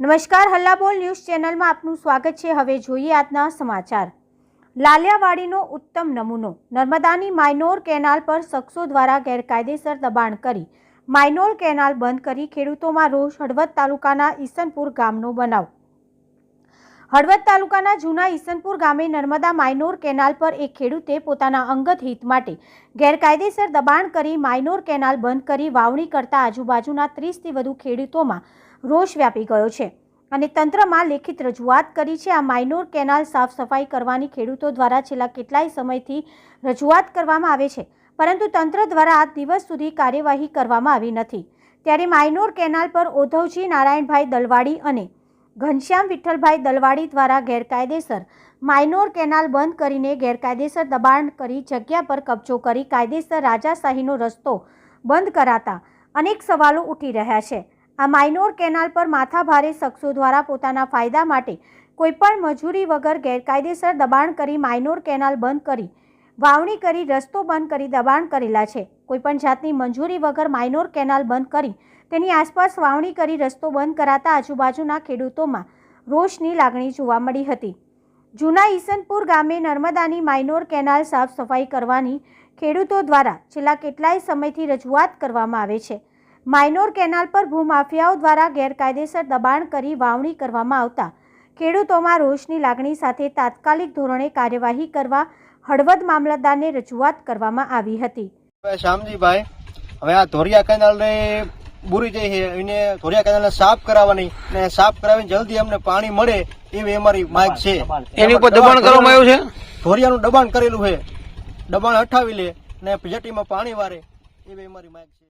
નમસ્કાર, હલ્લાબોલ ન્યૂઝ ચેનલમાં આપનું સ્વાગત છે। હવે જોઈએ આજના સમાચાર। લાલિયાવાડીનો ઉત્તમ નમૂનો। નર્મદાની માયનોર કેનાલ પર શખ્સો દ્વારા ગેરકાયદેસર દબાણ કરી માયનોર કેનાલ બંધ કરી ખેડૂતોમાં રોષ। હળવદ તાલુકાના ઈસનપુર ગામનો બનાવ। હળવદ તાલુકાના જૂના ઈસનપુર ગામે નર્મદા માયનોર કેનાલ પર એક ખેડૂતે પોતાના અંગત હિત માટે ગેરકાયદેસર દબાણ કરી માયનોર કેનાલ બંધ કરી વાવણી કરતા આજુબાજુના 30થી વધુ ખેડૂતોમાં રોષ વ્યાપી ગયો છે અને તંત્રમાં લેખિત રજૂઆત કરી છે। આ માયનોર કેનાલ સાફ સફાઈ કરવાની ખેડૂતો દ્વારા છેલ્લા કેટલાય સમયથી રજૂઆત કરવામાં આવે છે, પરંતુ તંત્ર દ્વારા આજ દિવસ સુધી કાર્યવાહી કરવામાં આવી નથી। ત્યારે માયનોર કેનાલ પર ઓધવજી નારાયણભાઈ દલવાડી અને ઘનશ્યામ વિઠ્ઠલભાઈ દલવાડી દ્વારા ગેરકાયદેસર માયનોર કેનાલ બંધ કરીને ગેરકાયદેસર દબાણ કરી જગ્યા પર કબજો કરી કાયદેસર રાજાશાહીનો રસ્તો બંધ કરાતા અનેક સવાલો ઉઠી રહ્યા છે। આ માયનોર કેનાલ પર માથાભારે શખ્સો દ્વારા પોતાના ફાયદા માટે કોઈપણ મજૂરી વગર ગેરકાયદેસર દબાણ કરી માયનોર કેનાલ બંધ કરી વાવણી કરી રસ્તો બંધ કરી દબાણ કરેલા છે। કોઈપણ જાતની મંજૂરી વગર માયનોર કેનાલ બંધ કરી તેની આસપાસ વાવણી કરી રસ્તો બંધ કરાતા આજુબાજુના ખેડૂતોમાં રોષની લાગણી જોવા મળી હતી। જૂના ઈસનપુર ગામે નર્મદાની માયનોર કેનાલ સાફ સફાઈ કરવાની ખેડૂતો દ્વારા છેલ્લા કેટલાય સમયથી રજૂઆત કરવામાં આવે છે। માયનોર કેનાલ પર ભૂમાફિયાઓ દ્વારા ગેરકાયદેસર દબાણ કરી વાવણી કરવામાં આવતા ખેડૂતોમાં રોષની લાગણી સાથે તાત્કાલિક ધોરણે કાર્યવાહી કરવા હળવદ મામલતદારને રજૂઆત કરવામાં આવી હતી। શ્યામજીભાઈ, હવે આ ધોરિયા કેનાલને બુરી જઈ છે, એને ધોરિયા કેનાલને સાફ કરાવવાની અને સાફ કરાવીને જલ્દી અમને પાણી મળે એવી અમારી માંગ છે। એની ઉપર દબાણ કરવામાં આવ્યું છે, ધોરિયાનું દબાણ કરેલું છે, દબાણ હટાવી લે અને જેટીમાં પાણી વારે એવી અમારી માંગ છે।